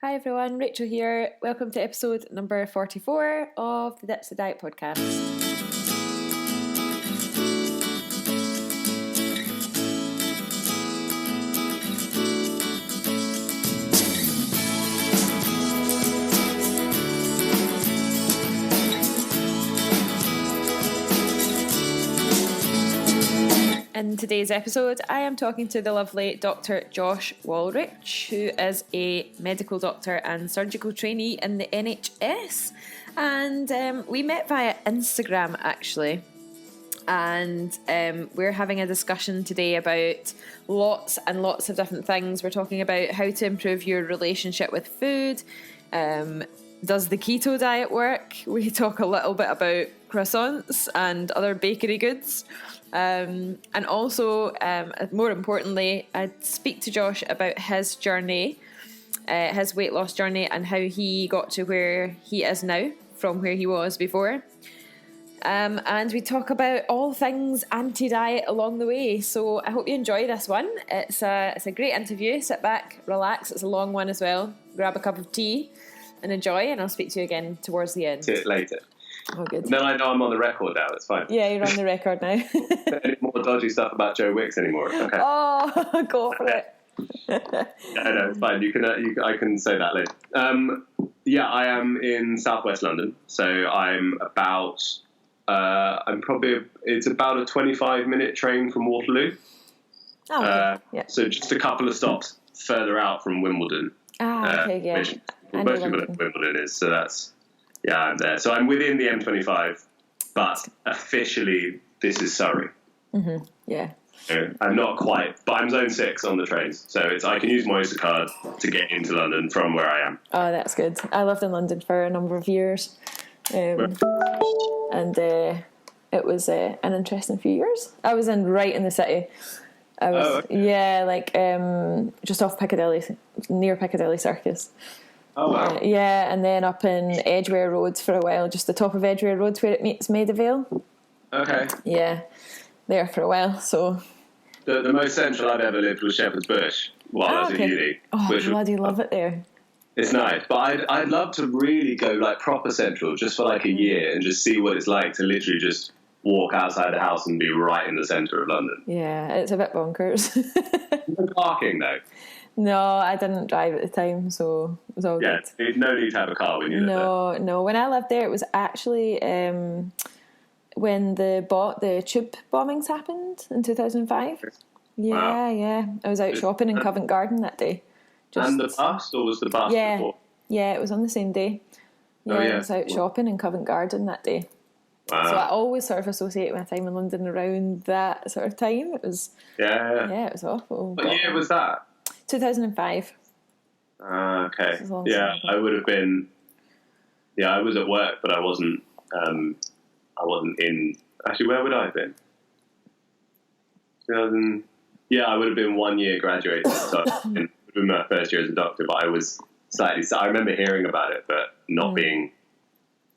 Hi everyone, Rachel here. Welcome to episode number 44 of the That's the Diet podcast. In today's episode, I am talking to the lovely Dr Josh Wolrich, who is a medical doctor and surgical trainee in the NHS. And we met via Instagram, actually. And we're having a discussion today about lots and lots of different things. We're talking about how to improve your relationship with food. Does the keto diet work? We talk a little bit about croissants and other bakery goods. And also, more importantly, I speak to Josh about his journey, his weight loss journey, and how he got to where he is now from where he was before. And we talk about all things anti-diet along the way. So I hope you enjoy this one. It's a great interview. Sit back, relax. It's a long one as well. Grab a cup of tea and enjoy. And I'll speak to you again towards the end. See it later. Oh, good. No, I know I'm on the record now. It's fine. Yeah, you're on the record now. Any more dodgy stuff about Joe Wicks anymore? Okay. Oh, go for it. No, it's fine. I can say that later. I am in southwest London, so I'm about. It's about a 25-minute train from Waterloo. Oh, okay. Yeah. So just a couple of stops further out from Wimbledon. Okay, yeah. Which most people know where Wimbledon is, so that's. Yeah, I'm there. So I'm within the M25, but officially this is Surrey. Mm-hmm. Yeah. So I'm not quite, but I'm zone 6 on the trains. So I can use my Oyster card to get into London from where I am. Oh, that's good. I lived in London for a number of years. And it was an interesting few years. I was right in the city. I was, okay. Just off Piccadilly, near Piccadilly Circus. Oh, wow. And then up in Edgware Road for a while, just the top of Edgware Road where it meets Maida Vale. Okay. Yeah, there for a while, so... The most central I've ever lived was Shepherd's Bush while I was at uni. Oh, I bloody love it there. It's nice, but I'd love to really go like proper central just for like a year and just see what it's like to literally just walk outside the house and be right in the centre of London. Yeah, it's a bit bonkers. No parking though. No, I didn't drive at the time, so it was all good. Yeah, no need to have a car when you live there. No. When I lived there, it was actually when the tube bombings happened in 2005. Yeah, wow. Yeah. I was out shopping in Covent Garden that day. And the bus, or was the bus before? Yeah, it was on the same day. Yeah, I was out shopping in Covent Garden that day. Wow. So I always sort of associate my time in London around that sort of time. It was it was awful. What year was that? 2005. Okay. Yeah, I would have been. Yeah, I was at work, but I wasn't. I wasn't in. Actually, where would I have been? 2000. Yeah, I would have been 1 year graduated. So it would have been my first year as a doctor. But I was slightly. I remember hearing about it, but not being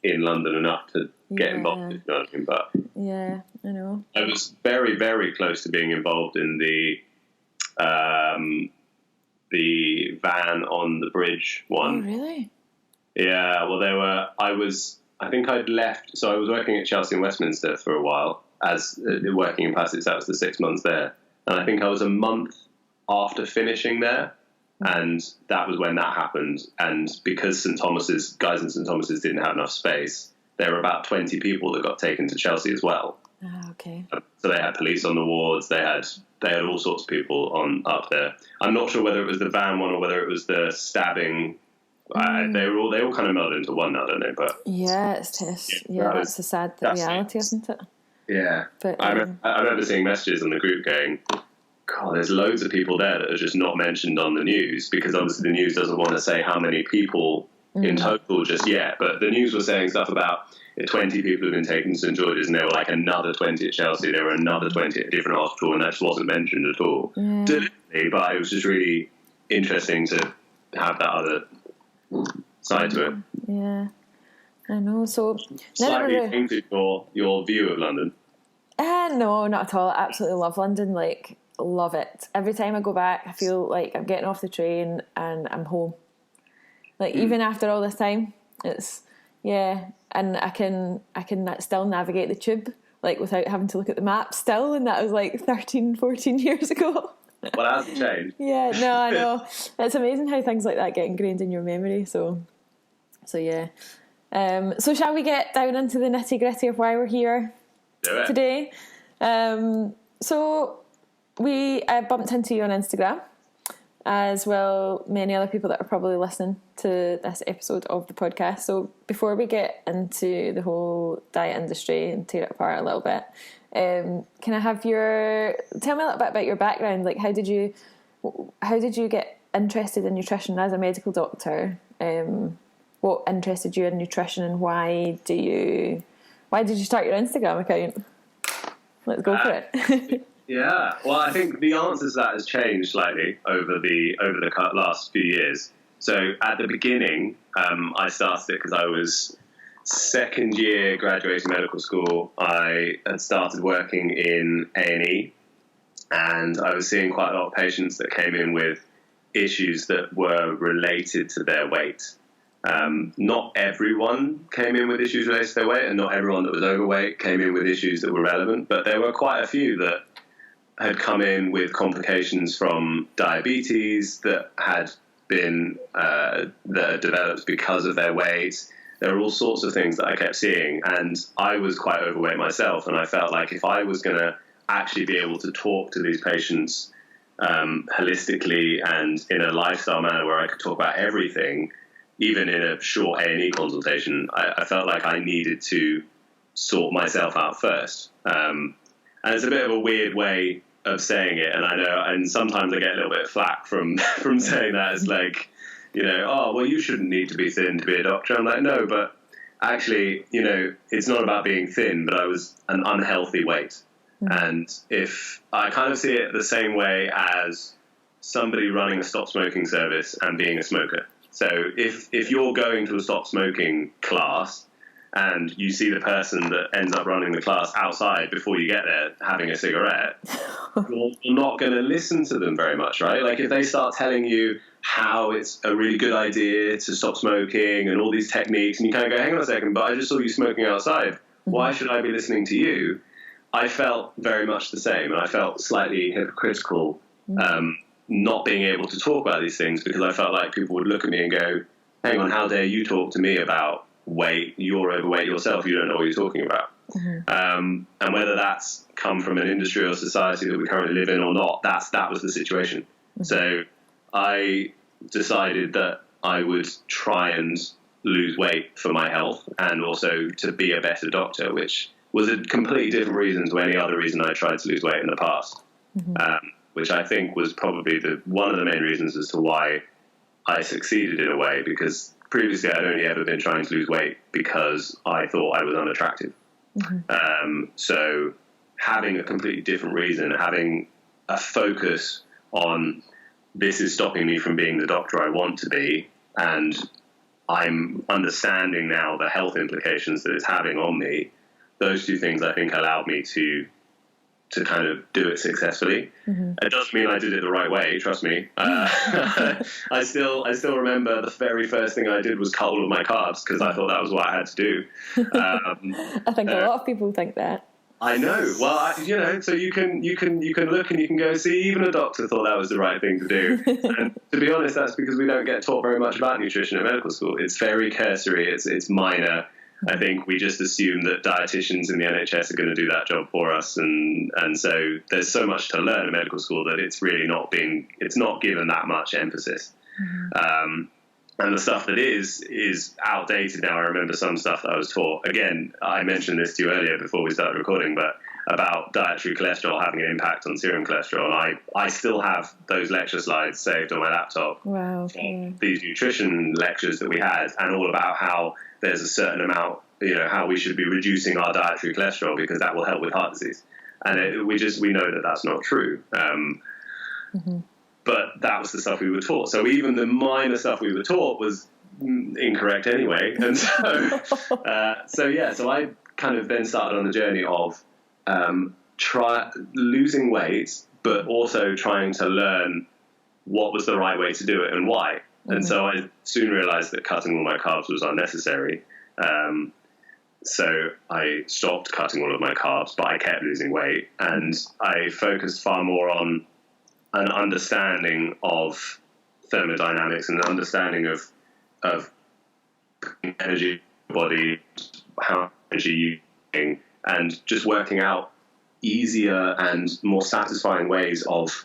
in London enough to get involved. You know what I mean? But yeah, I know. I was very, very close to being involved in the van on the bridge one. Oh, really? Yeah, well, I think I'd left, so I was working at Chelsea and Westminster for a while, as working in plastics. That was the 6 months there. And I think I was a month after finishing there, and that was when that happened. And because guys in St Thomas's didn't have enough space, there were about 20 people that got taken to Chelsea as well. Ah, okay. So they had police on the wards, they had all sorts of people up there. I'm not sure whether it was the van one or whether it was the stabbing. They all kind of melded into one now, don't they? But yeah, it's tough. Yeah, that's the sad reality, isn't it? Yeah. But I remember seeing messages on the group going, God, there's loads of people there that are just not mentioned on the news, because obviously the news doesn't want to say how many people in total just yet. But the news was saying stuff about 20 people have been taken to St George's, and there were like another 20 at Chelsea. There were another 20 at a different hospital, and that just wasn't mentioned at all. Yeah. Deliberately, but it was just really interesting to have that other side to it. Yeah, I know. So slightly tainted your view of London. No, not at all. I absolutely love London. Like, love it. Every time I go back, I feel like I'm getting off the train and I'm home. Like even after all this time, it's and I can still navigate the tube like without having to look at the map still, and that was like 13, 14 years ago. Well, it hasn't changed. Yeah, no, I know. It's amazing how things like that get ingrained in your memory. So yeah. So shall we get down into the nitty gritty of why we're here today? So I bumped into you on Instagram, as well many other people that are probably listening to this episode of the podcast. So before we get into the whole diet industry and tear it apart a little bit, can I have tell me a little bit about your background? Like how did you get interested in nutrition as a medical doctor? What interested you in nutrition, and why did you start your Instagram account? Let's go for it. Yeah, well, I think the answer to that has changed slightly over the last few years. So at the beginning, I started it because I was second year graduating medical school. I had started working in A&E, and I was seeing quite a lot of patients that came in with issues that were related to their weight. Not everyone came in with issues related to their weight, and not everyone that was overweight came in with issues that were relevant, but there were quite a few that had come in with complications from diabetes that had been that had developed because of their weight. There were all sorts of things that I kept seeing, and I was quite overweight myself, and I felt like if I was going to actually be able to talk to these patients holistically and in a lifestyle manner where I could talk about everything, even in a short A&E consultation, I felt like I needed to sort myself out first. And it's a bit of a weird way of saying it, and I know, and sometimes I get a little bit of flack from saying that. It's like, oh, well, you shouldn't need to be thin to be a doctor. I'm like, no, but actually, it's not about being thin, but I was an unhealthy weight. And if I kind of see it the same way as somebody running a stop smoking service and being a smoker. So if you're going to a stop smoking class and you see the person that ends up running the class outside before you get there having a cigarette, you're not going to listen to them very much, right? Like if they start telling you how it's a really good idea to stop smoking and all these techniques, and you kind of go, hang on a second, but I just saw you smoking outside. Why should I be listening to you? I felt very much the same, and I felt slightly hypocritical not being able to talk about these things, because I felt like people would look at me and go, hang on, how dare you talk to me about weight? You're overweight yourself. You don't know what you're talking about. And whether that's come from an industry or society that we currently live in or not, that was the situation. So I decided that I would try and lose weight for my health and also to be a better doctor, which was a completely different reason to any other reason I tried to lose weight in the past, which I think was probably one of the main reasons as to why I succeeded in a way, because previously I'd only ever been trying to lose weight because I thought I was unattractive. So having a completely different reason, having a focus on this is stopping me from being the doctor I want to be, and I'm understanding now the health implications that it's having on me, those two things I think allowed me to kind of do it successfully. It doesn't mean I did it the right way, trust me. I still remember the very first thing I did was cut all of my carbs because I thought that was what I had to do. I think a lot of people think that. I know. Well, so you can look and you can go, see, even a doctor thought that was the right thing to do. And to be honest, that's because we don't get taught very much about nutrition at medical school. It's very cursory. It's minor. I think we just assume that dietitians in the NHS are going to do that job for us, and so there's so much to learn in medical school that it's really not given that much emphasis. And the stuff that is outdated now. I remember some stuff that I was taught. Again, I mentioned this to you earlier before we started recording, but about dietary cholesterol having an impact on serum cholesterol. And I still have those lecture slides saved on my laptop. Wow. These nutrition lectures that we had, and all about how there's a certain amount, how we should be reducing our dietary cholesterol because that will help with heart disease. And we know that that's not true. But that was the stuff we were taught. So even the minor stuff we were taught was incorrect anyway. And so, so I kind of then started on the journey of losing weight, but also trying to learn what was the right way to do it and why. And so I soon realized that cutting all my carbs was unnecessary. So I stopped cutting all of my carbs, but I kept losing weight, and I focused far more on an understanding of thermodynamics and an understanding of energy in the body, how much energy you're using, and just working out easier and more satisfying ways of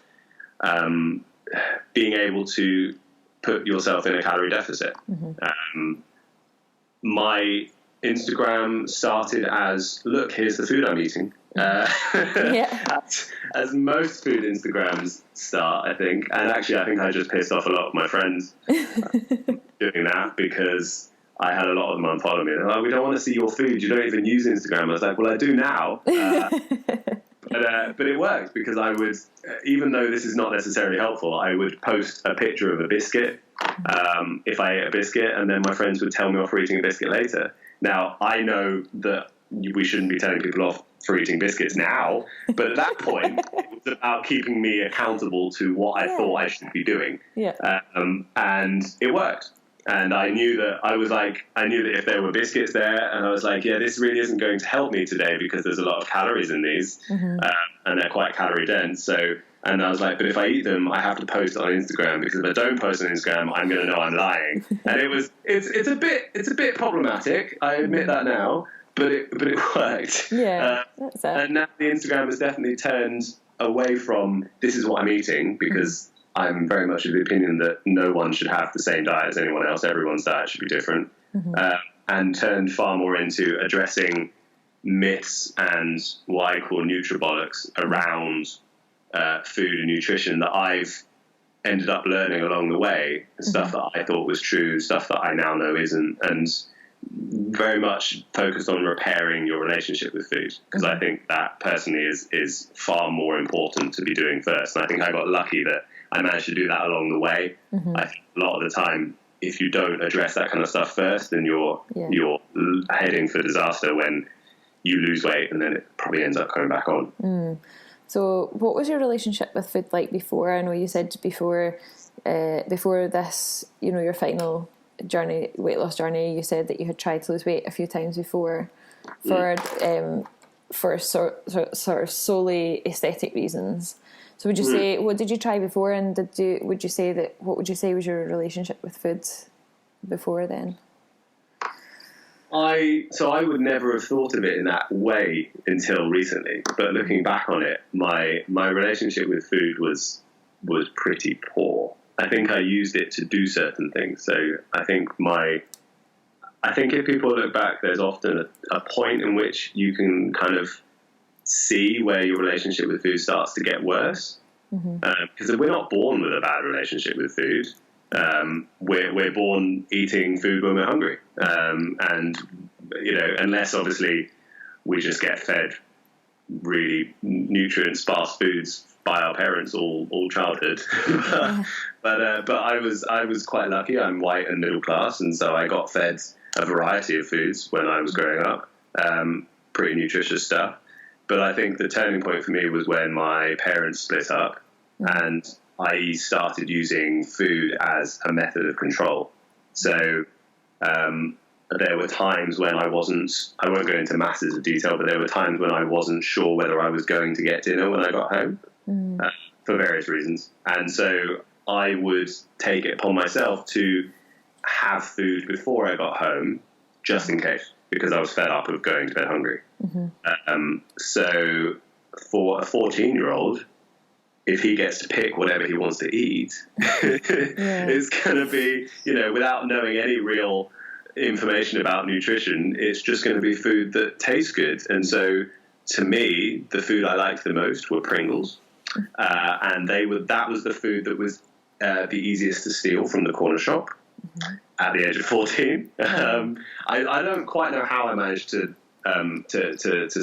being able to put yourself in a calorie deficit. My Instagram started as, look, here's the food I'm eating. As most food Instagrams start, I think. And actually, I think I just pissed off a lot of my friends doing that, because I had a lot of them unfollow me. They're like, we don't want to see your food. You don't even use Instagram. I was like, well, I do now. But it worked, because I would, even though this is not necessarily helpful, I would post a picture of a biscuit if I ate a biscuit, and then my friends would tell me off for eating a biscuit later. Now, I know that we shouldn't be telling people off for eating biscuits now, but at that point, it was about keeping me accountable to what I thought I should be doing. And it worked. And I knew that if there were biscuits there, and I was like, this really isn't going to help me today, because there's a lot of calories in these, and they're quite calorie dense. And I was like, but if I eat them, I have to post it on Instagram, because if I don't post on Instagram, I'm going to know I'm lying. And it's a bit problematic. I admit that now, but it worked. That's it. And now the Instagram has definitely turned away from, this is what I'm eating, because I'm very much of the opinion that no one should have the same diet as anyone else. Everyone's diet should be different. And turned far more into addressing myths and what I call nutribolics around food and nutrition that I've ended up learning along the way, stuff that I thought was true, stuff that I now know isn't, and very much focused on repairing your relationship with food, because I think that personally is far more important to be doing first. And I think I got lucky that I managed to do that along the way. I think a lot of the time, if you don't address that kind of stuff first, then you're heading for disaster when you lose weight, and then it probably ends up coming back on. So what was your relationship with food like before? I know you said before this, your final journey, weight loss journey, you said that you had tried to lose weight a few times before for sort of solely aesthetic reasons. So would you say, what did you try before, and what would you say was your relationship with food before then? I would never have thought of it in that way until recently. But looking back on it, my relationship with food was pretty poor. I think I used it to do certain things. So I think if people look back, there's often a point in which you can kind of see where your relationship with food starts to get worse. Because we're not born with a bad relationship with food. We're born eating food when we're hungry, and unless obviously we just get fed really nutrient-sparse foods by our parents all childhood. But I was quite lucky. I'm white and middle class, and so I got fed a variety of foods when I was growing up, pretty nutritious stuff. But I think the turning point for me was when my parents split up, and I started using food as a method of control. So there were times when I won't go into masses of detail, but there were times when I wasn't sure whether I was going to get dinner when I got home for various reasons. And so I would take it upon myself to have food before I got home, just in case, because I was fed up of going to bed hungry. So for a 14-year-old, if he gets to pick whatever he wants to eat, it's going to be, without knowing any real information about nutrition, it's just going to be food that tastes good. And so to me, the food I liked the most were Pringles. And that was the food that was the easiest to steal from the corner shop at the age of 14. I don't quite know how I managed to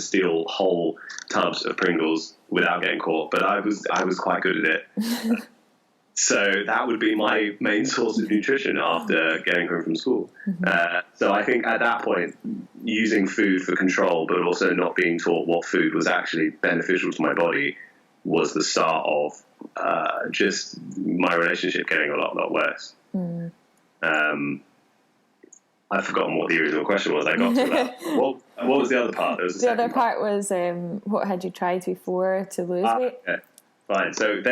steal whole tubs of Pringles without getting caught, but I was quite good at it. So that would be my main source of nutrition after getting home from school. So I think at that point, using food for control, but also not being taught what food was actually beneficial to my body, was the start of just my relationship getting a lot worse. I've forgotten what the original question was. I got to that. What was the other part? There was the other part was what had you tried before to lose weight? Okay. Fine. So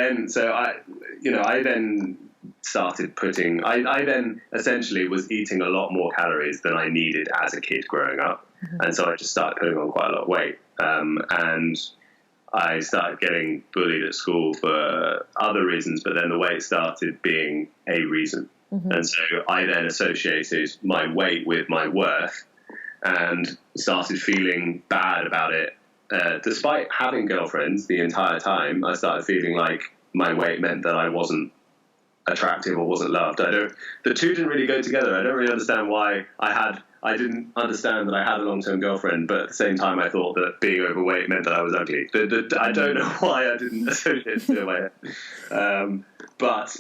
I then started putting. I then essentially was eating a lot more calories than I needed as a kid growing up, and so I just started putting on quite a lot of weight. And I started getting bullied at school for other reasons, but then the weight started being a reason. And so I then associated my weight with my worth and started feeling bad about it. Despite having girlfriends the entire time, I started feeling like my weight meant that I wasn't attractive or wasn't loved. The two didn't really go together. I don't really understand why I didn't understand that I had a long-term girlfriend, but at the same time I thought that being overweight meant that I was ugly. I don't know why I didn't associate it in my head. But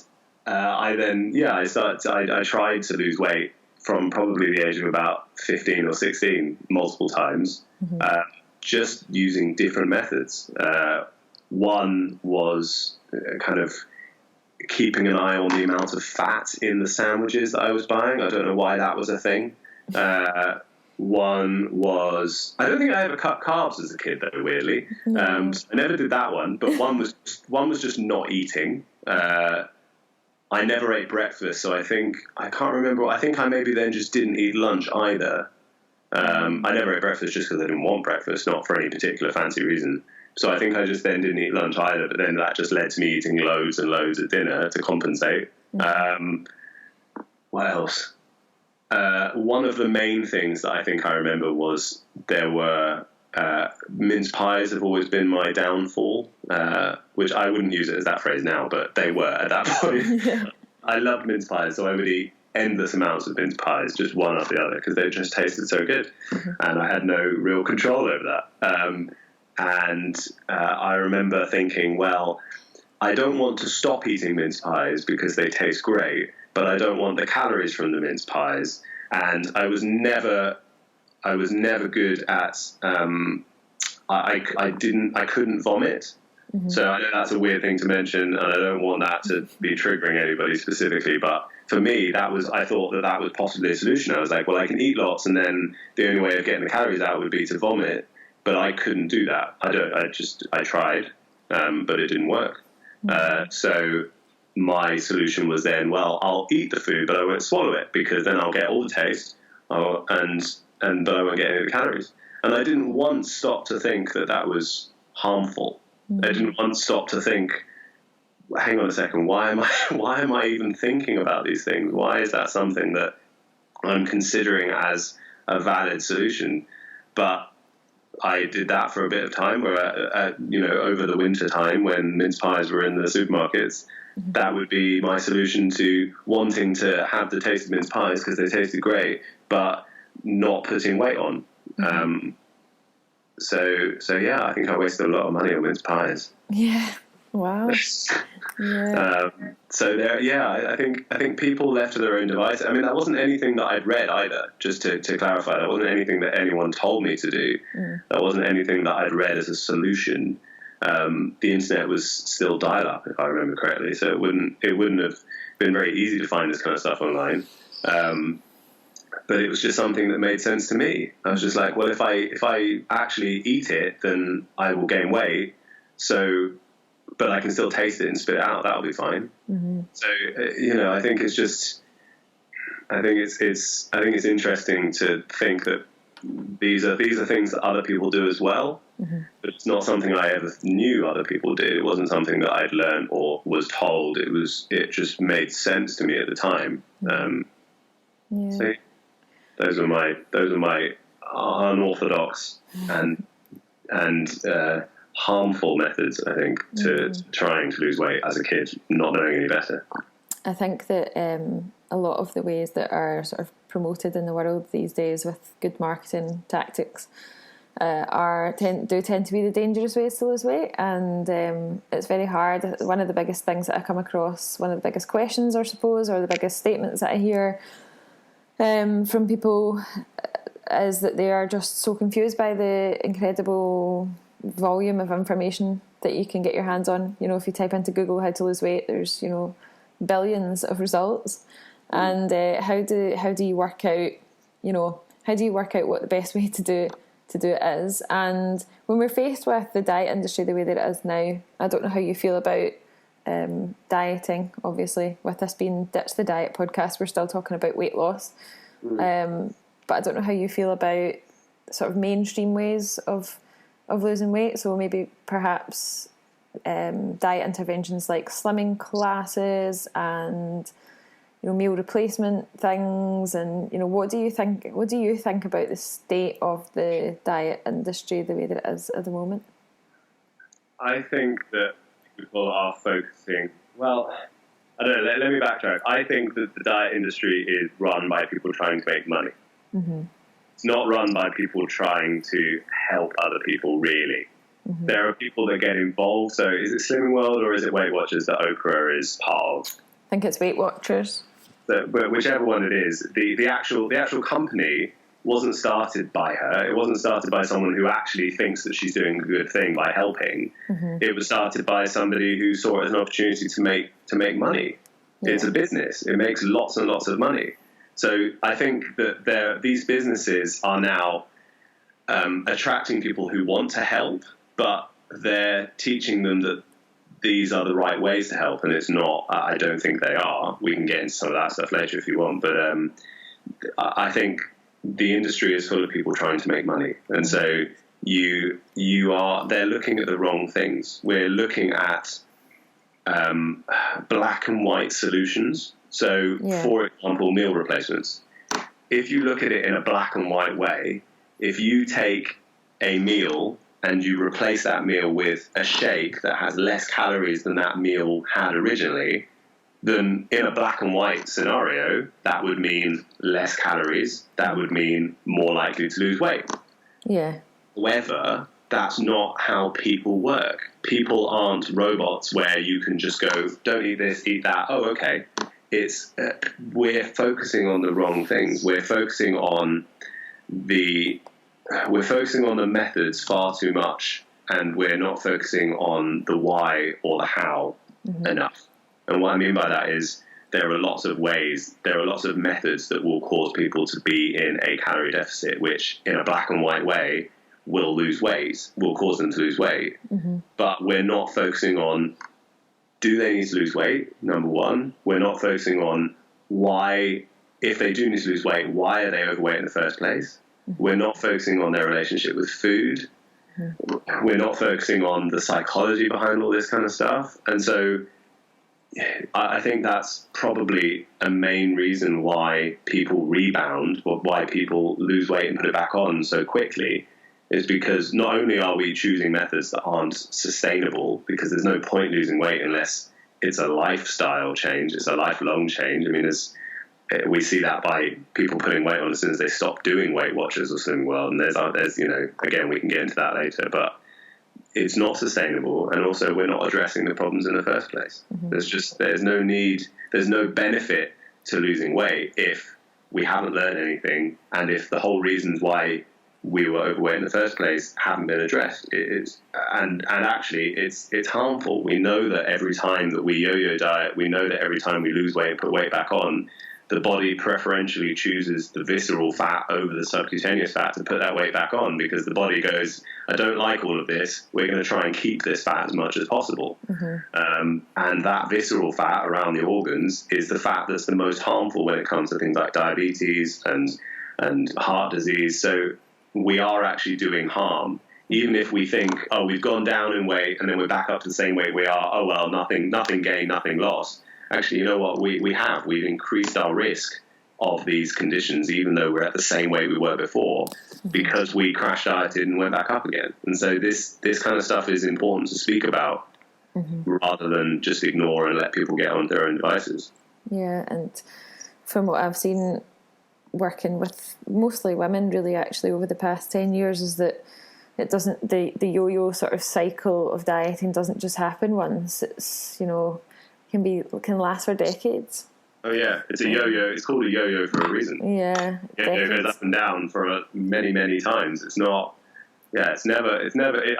I tried to lose weight from probably the age of about 15 or 16 multiple times, just using different methods. One was kind of keeping an eye on the amount of fat in the sandwiches that I was buying. I don't know why that was a thing. One was, I don't think I ever cut carbs as a kid, though, weirdly. I never did that one, but one was just not eating. I never ate breakfast, so I can't remember. I think I maybe then just didn't eat lunch either. I never ate breakfast just because I didn't want breakfast, not for any particular fancy reason. So I think I just then didn't eat lunch either, but then that just led to me eating loads and loads at dinner to compensate. What else? One of the main things that I think I remember was there were mince pies have always been my downfall, which I wouldn't use it as that phrase now, but they were at that point. Yeah. I loved mince pies, so I would eat endless amounts of mince pies, just one after the other, because they just tasted so good, and I had no real control over that. I remember thinking, well, I don't want to stop eating mince pies because they taste great, but I don't want the calories from the mince pies. And I was never good at, I couldn't vomit. So I know that's a weird thing to mention, and I don't want that to be triggering anybody specifically, but for me, I thought that was possibly a solution. I was like, well, I can eat lots, and then the only way of getting the calories out would be to vomit, but I couldn't do that. I tried, but it didn't work. So my solution was then, well, I'll eat the food, but I won't swallow it, because then I'll get all the taste, but I won't get any of the calories. And I didn't once stop to think that was harmful. I didn't once stop to think, hang on a second, why am I even thinking about these things? Why is that something that I'm considering as a valid solution? But I did that for a bit of time, where over the winter time when mince pies were in the supermarkets, that would be my solution to wanting to have the taste of mince pies because they tasted great, but not putting weight on. So yeah, I think I wasted a lot of money on mince pies. Yeah. Wow. Yeah. I think people left to their own device. I mean, that wasn't anything that I'd read either, just to clarify. That wasn't anything that anyone told me to do. That wasn't anything that I'd read as a solution. The internet was still dial-up, if I remember correctly, so it wouldn't have been very easy to find this kind of stuff online. But it was just something that made sense to me. I was just like, well, if I actually eat it, then I will gain weight. So, but I can still taste it and spit it out. That'll be fine. So, I think it's just, I think it's interesting to think that these are things that other people do as well. But it's not something I ever knew other people did. It wasn't something that I'd learned or was told. It just made sense to me at the time. So those are my unorthodox and harmful methods, I think, to trying to lose weight as a kid, not knowing any better. I think that a lot of the ways that are sort of promoted in the world these days with good marketing tactics tend to be the dangerous ways to lose weight, and it's very hard. One of the biggest things that I come across, one of the biggest questions, I suppose, or the biggest statements that I hear from people is that they are just so confused by the incredible volume of information that you can get your hands on. If you type into Google how to lose weight, there's billions of results, And how do you work out, how do you work out what the best way to do it is? And when we're faced with the diet industry the way that it is now, I don't know how you feel about dieting. Obviously, with this being Ditch the Diet podcast, we're still talking about weight loss. But I don't know how you feel about sort of mainstream ways of losing weight. So maybe perhaps diet interventions like slimming classes and meal replacement things. And what do you think about the state of the diet industry the way that it is at the moment? I think that people are focusing. Well, I don't know. Let me backtrack. I think that the diet industry is run by people trying to make money. It's not run by people trying to help other people, really. There are people that get involved. So is it Slimming World or is it Weight Watchers that Oprah is part of? I think it's Weight Watchers. But whichever one it is, the actual company wasn't started by her. It wasn't started by someone who actually thinks that she's doing a good thing by helping. It was started by somebody who saw it as an opportunity to make money. It's a business. It makes lots and lots of money. So I think that these businesses are now attracting people who want to help, but they're teaching them that these are the right ways to help, and it's not. I don't think they are. We can get into some of that stuff later if you want, but I think the industry is full of people trying to make money, and so they're looking at the wrong things. We're looking at black and white solutions. So, for example, meal replacements. If you look at it in a black and white way, if you take a meal and you replace that meal with a shake that has less calories than that meal had originally, then in a black and white scenario, that would mean less calories. That would mean more likely to lose weight. Yeah. However, that's not how people work. People aren't robots where you can just go, don't eat this, eat that. Oh, okay. We're focusing on the wrong things. We're focusing on the methods far too much, and we're not focusing on the why or the how enough. And what I mean by that is there are lots of ways, there are lots of methods that will cause people to be in a calorie deficit, which in a black and white way will cause them to lose weight. But we're not focusing on, do they need to lose weight? Number one, we're not focusing on why, if they do need to lose weight, why are they overweight in the first place? We're not focusing on their relationship with food. We're not focusing on the psychology behind all this kind of stuff. And so I think that's probably a main reason why people rebound, or why people lose weight and put it back on so quickly, is because not only are we choosing methods that aren't sustainable, because there's no point losing weight unless it's a lifestyle change, it's a lifelong change. I mean, we see that by people putting weight on as soon as they stop doing Weight Watchers or Slimming World, and there's again, we can get into that later, but it's not sustainable, and also we're not addressing the problems in the first place. There's no benefit to losing weight if we haven't learned anything, and if the whole reasons why we were overweight in the first place haven't been addressed. And actually it's harmful. We know that every time that we yo-yo diet, we know that every time we lose weight and put weight back on, the body preferentially chooses the visceral fat over the subcutaneous fat to put that weight back on, because the body goes, I don't like all of this, we're going to try and keep this fat as much as possible. And that visceral fat around the organs is the fat that's the most harmful when it comes to things like diabetes and heart disease. So we are actually doing harm, even if we think, oh, we've gone down in weight and then we're back up to the same weight we are. Oh, well, nothing gained, nothing lost. Actually, you know what? We've increased our risk of these conditions, even though we're at the same weight we were before, because we crash dieted and went back up again. And so this kind of stuff is important to speak about, rather than just ignore and let people get on their own devices. Yeah, and from what I've seen, working with mostly women really actually over the past 10 years, is that it doesn't, the yo-yo sort of cycle of dieting doesn't just happen once. It's, can last for decades. Oh yeah, it's a yo-yo. It's called a yo-yo for a reason. Yeah, it goes up and down for many times. It's not. Yeah, it's never.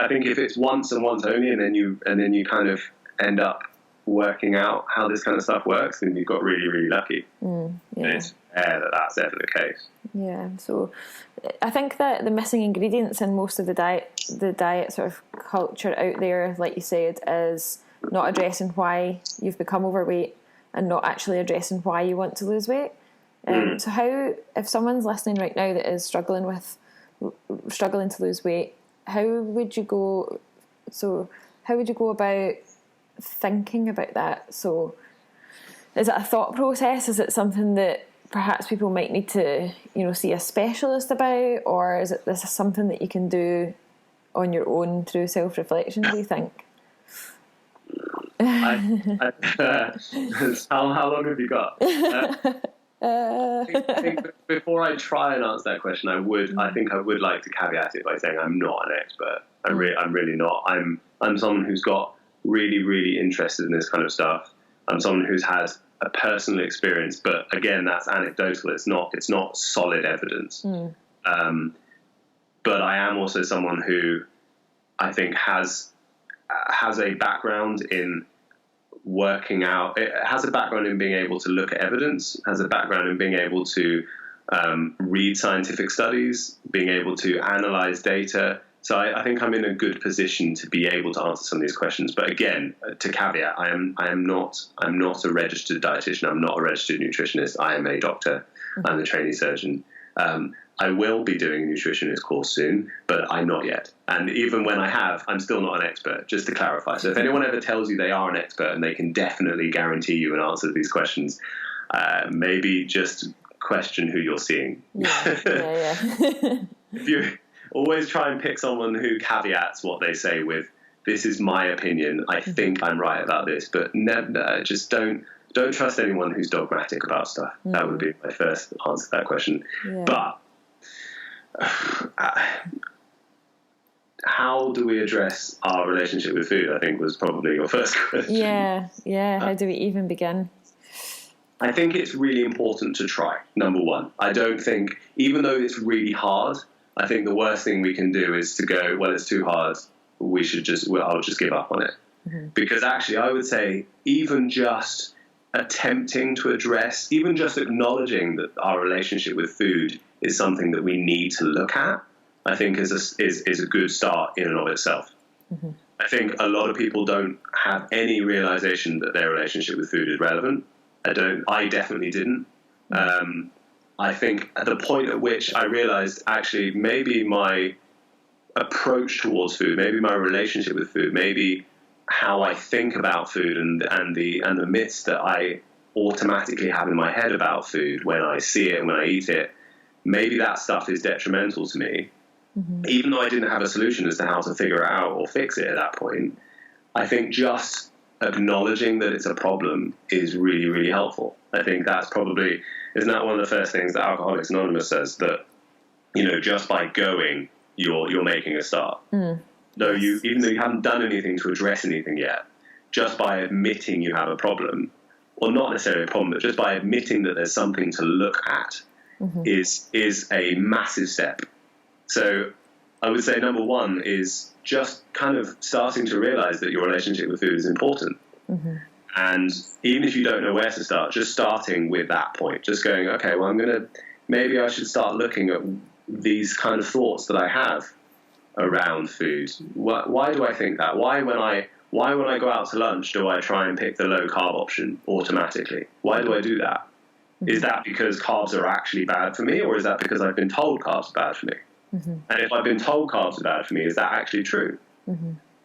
I think if it's once and once only, and then you kind of end up working out how this kind of stuff works, then you've got really, really lucky. And it's rare that that's ever the case. Yeah, so I think that the missing ingredients in most of the diet sort of culture out there, like you said, is not addressing why you've become overweight and not actually addressing why you want to lose weight. So how, if someone's listening right now that is struggling to lose weight, how would you go about thinking about that? So is it a thought process? Is it something that perhaps people might need to, see a specialist about, or is this something that you can do on your own through self-reflection, do you think? How long have you got? I think before I try and answer that question, I think I would like to caveat it by saying I'm not an expert. I'm really not. I'm someone who's got really, really interested in this kind of stuff. I'm someone who's had a personal experience, but again, that's anecdotal. It's not solid evidence. But I am also someone who I think has a background in working out. It has a background in being able to look at evidence, has a background in being able to read scientific studies, being able to analyze data. So I think I'm in a good position to be able to answer some of these questions. But again, to caveat, I'm not a registered dietitian. I'm not a registered nutritionist. I am a doctor. I'm a trainee surgeon. I will be doing a nutritionist course soon, but I'm not yet. And even when I have, I'm still not an expert, just to clarify. So if anyone ever tells you they are an expert and they can definitely guarantee you an answer to these questions, maybe just question who you're seeing. Yeah. If you always try and pick someone who caveats what they say with, this is my opinion, I think I'm right about this, but never, just don't trust anyone who's dogmatic about stuff. That would be my first answer to that question. Yeah. But how do we address our relationship with food, I think was probably your first question. Yeah. How do we even begin? I think it's really important to try, number one. I don't think, even though it's really hard, I think the worst thing we can do is to go, well, it's too hard, I'll just give up on it. Because actually, I would say even just attempting to address, even just acknowledging that our relationship with food is something that we need to look at, I think is a good start in and of itself. I think a lot of people don't have any realization that their relationship with food is relevant. I definitely didn't. I think at the point at which I realized actually maybe my approach towards food, maybe my relationship with food, maybe how I think about food and the myths that I automatically have in my head about food when I see it and when I eat it, maybe that stuff is detrimental to me. Even though I didn't have a solution as to how to figure it out or fix it at that point, I think just acknowledging that it's a problem is really, really helpful. I think that's probably, isn't that one of the first things that Alcoholics Anonymous says, that, just by going, you're making a start. Even though you haven't done anything to address anything yet, just by admitting you have a problem, or not necessarily a problem, but just by admitting that there's something to look at is a massive step. So I would say number one is just kind of starting to realize that your relationship with food is important. And even if you don't know where to start, just starting with that point, just going, okay, well, maybe I should start looking at these kind of thoughts that I have around food. Why do I think that? Why when I go out to lunch do I try and pick the low carb option automatically? Why do I do that? Is that because carbs are actually bad for me, or is that because I've been told carbs are bad for me? And if I've been told carbs are bad for me, is that actually true?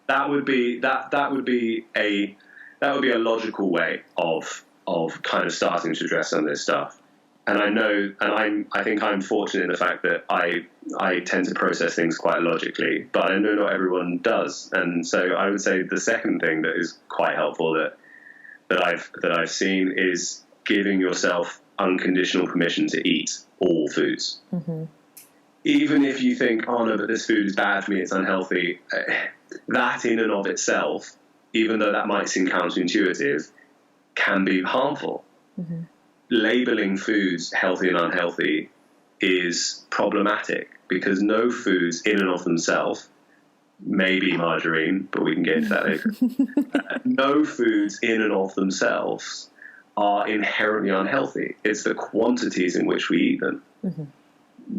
That would be a logical way of kind of starting to address some of this stuff. And I think I'm fortunate in the fact that I tend to process things quite logically, but I know not everyone does. And so I would say the second thing that is quite helpful that I've seen is giving yourself unconditional permission to eat all foods. Even if you think, oh no, but this food is bad for me, it's unhealthy, that in and of itself, even though that might seem counterintuitive, can be harmful. Labeling foods healthy and unhealthy is problematic because no foods in and of themselves maybe margarine, but we can get into that later. No foods in and of themselves are inherently unhealthy. It's the quantities in which we eat them. Mm-hmm.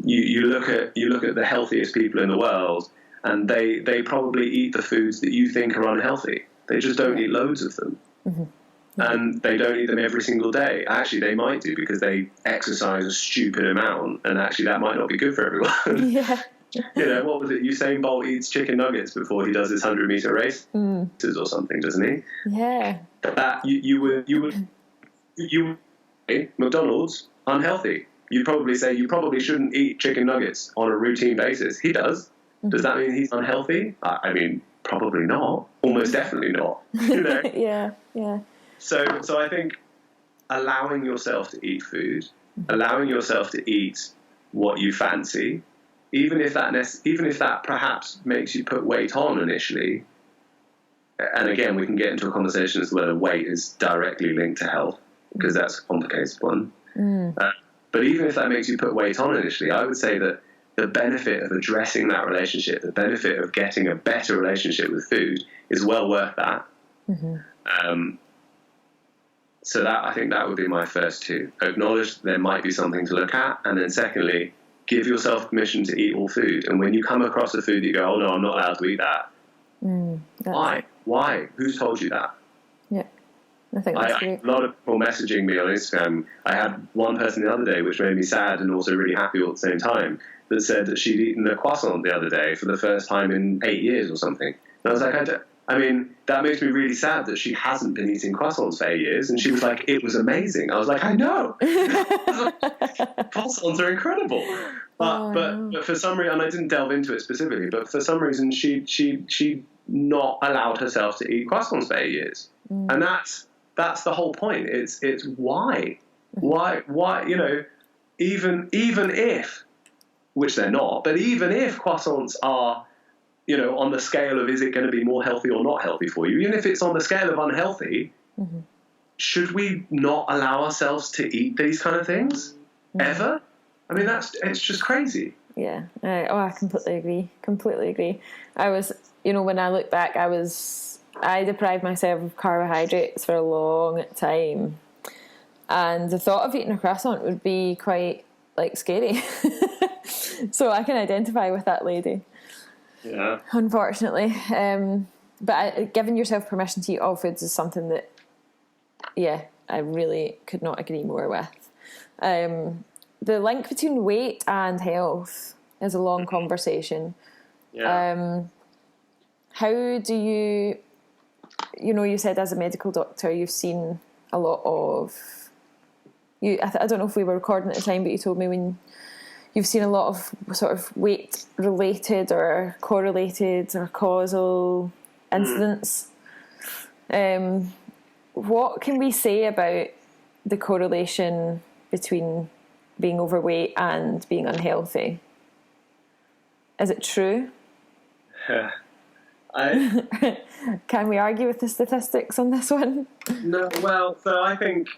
You look at the healthiest people in the world, and they probably eat the foods that you think are unhealthy. They just don't eat loads of them. Mm-hmm. And they don't eat them every single day. Actually, they might do because they exercise a stupid amount, and actually that might not be good for everyone. Yeah. You know, what was it? Usain Bolt eats chicken nuggets before he does his 100-meter race or something, doesn't he? Yeah. That McDonald's unhealthy. You'd probably say you probably shouldn't eat chicken nuggets on a routine basis. He does. Mm-hmm. Does that mean he's unhealthy? I mean, probably not. Almost definitely not. You know? Yeah. So I think allowing yourself to eat food, allowing yourself to eat what you fancy, even if that perhaps makes you put weight on initially. And again, we can get into a conversation as to whether weight is directly linked to health, because that's a complicated one. But even if that makes you put weight on initially, I would say that the benefit of addressing that relationship, the benefit of getting a better relationship with food is well worth that. Mm-hmm. So that, I think that would be my first two. Acknowledge there might be something to look at, and then secondly, give yourself permission to eat all food. And when you come across a food, you go, oh no, I'm not allowed to eat that. Why? Who's told you that? Yeah, I think that's great. A lot of people messaging me on Instagram. I had one person the other day, which made me sad and also really happy all at the same time, that said that she'd eaten a croissant the other day for the first time in 8 years or something. And I was like, I mean, that makes me really sad that she hasn't been eating croissants for 8 years. And she was like, it was amazing. I was like, I know. Croissants are incredible. But for some reason, and I didn't delve into it specifically, but for some reason she not allowed herself to eat croissants for 8 years. And that's the whole point. It's why, you know, even if, which they're not, but even if croissants are, you know, on the scale of is it going to be more healthy or not healthy for you, even if it's on the scale of unhealthy, should we not allow ourselves to eat these kind of things ever? I mean, it's just crazy. Yeah. I completely agree. I was, you know, when I look back, I deprived myself of carbohydrates for a long time, and the thought of eating a croissant would be quite, like, scary. So I can identify with that lady. Yeah. Unfortunately. But giving yourself permission to eat all foods is something that, yeah, I really could not agree more with. The link between weight and health is a long conversation. Yeah. How do you know, you said as a medical doctor you've seen a lot of... I don't know if we were recording at the time, but you told me when you've seen a lot of sort of weight-related or correlated or causal incidents. What can we say about the correlation between being overweight and being unhealthy? Is it true? Can we argue with the statistics on this one? No, well, so I think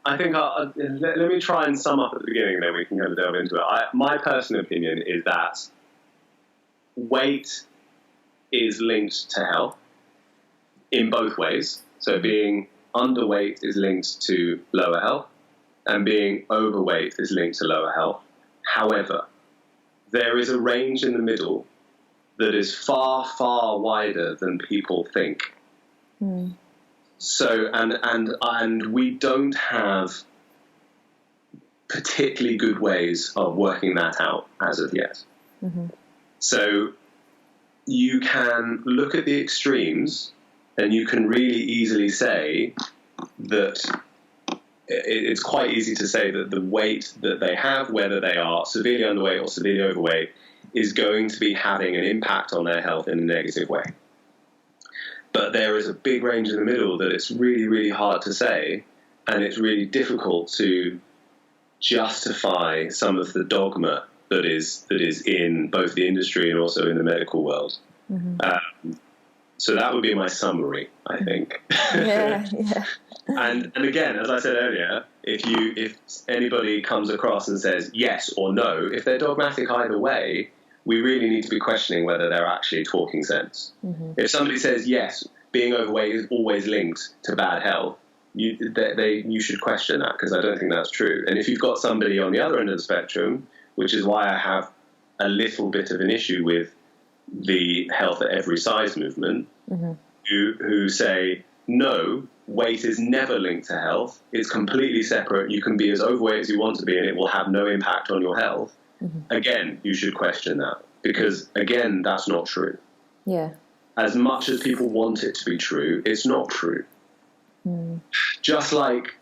let me try and sum up at the beginning, then we can kind of delve into it. My personal opinion is that weight is linked to health in both ways. So being underweight is linked to lower health, and being overweight is linked to lower health. However, there is a range in the middle that is far, far wider than people think. So, and we don't have particularly good ways of working that out as of yet. So you can look at the extremes, and you can really easily say that it's quite easy to say that the weight that they have, whether they are severely underweight or severely overweight, is going to be having an impact on their health in a negative way. But there is a big range in the middle that it's really, really hard to say, and it's really difficult to justify some of the dogma that is in both the industry and also in the medical world. So that would be my summary, I think. Yeah. And again, as I said earlier, if anybody comes across and says yes or no, if they're dogmatic either way, we really need to be questioning whether they're actually talking sense. Mm-hmm. If somebody says yes, being overweight is always linked to bad health, you should question that, because I don't think that's true. And if you've got somebody on the other end of the spectrum, which is why I have a little bit of an issue with the health at every size movement, mm-hmm. who say, no, weight is never linked to health. It's completely separate. You can be as overweight as you want to be, and it will have no impact on your health. Mm-hmm. Again, you should question that, because, again, that's not true. Yeah. As much as people want it to be true, it's not true. Mm. Just like,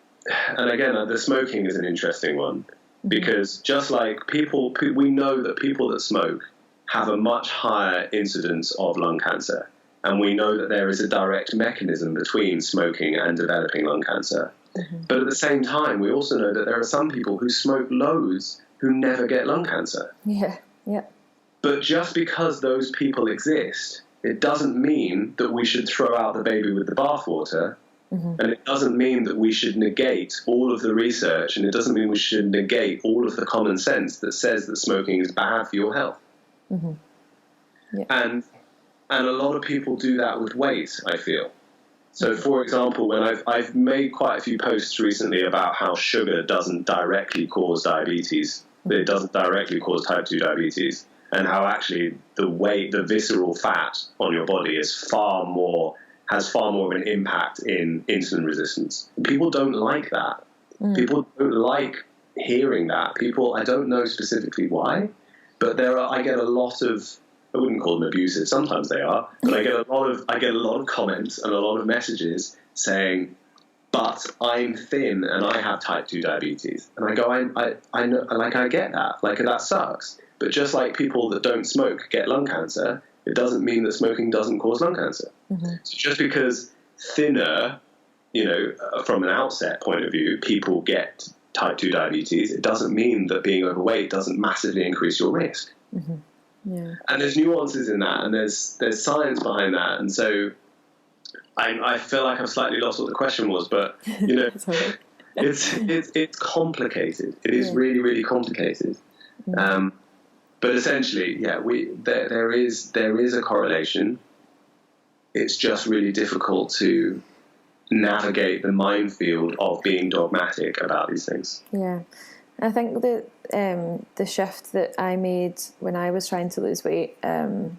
and again, the smoking is an interesting one, mm-hmm. because just like we know that people that smoke have a much higher incidence of lung cancer. And we know that there is a direct mechanism between smoking and developing lung cancer. Mm-hmm. But at the same time, we also know that there are some people who smoke loads who never get lung cancer. Yeah, yeah. But just because those people exist, it doesn't mean that we should throw out the baby with the bathwater. Mm-hmm. And it doesn't mean that we should negate all of the research, and it doesn't mean we should negate all of the common sense that says that smoking is bad for your health. Mm-hmm. Yeah. And a lot of people do that with weight, I feel. So, for example, when I've made quite a few posts recently about how sugar doesn't directly cause diabetes, it doesn't directly cause type 2 diabetes, and how actually the visceral fat on your body has far more of an impact in insulin resistance. And people don't like that. Mm. People don't like hearing that. I don't know specifically why, but I get a lot of, I wouldn't call them abusive, sometimes they are, but I get a lot of comments and a lot of messages saying, but I'm thin and I have type 2 diabetes. And I go, I know, like, I get that, like, that sucks. But just like people that don't smoke get lung cancer, it doesn't mean that smoking doesn't cause lung cancer. Mm-hmm. So just because thinner, from an outset point of view, people get type 2 diabetes, it doesn't mean that being overweight doesn't massively increase your risk. Mm-hmm. Yeah. And there's nuances in that, and there's science behind that, and so I feel like I've slightly lost what the question was, but it's complicated. It is really, really complicated. Mm. But essentially, there is a correlation. It's just really difficult to navigate the minefield of being dogmatic about these things. Yeah. I think that the shift that I made when I was trying to lose weight, the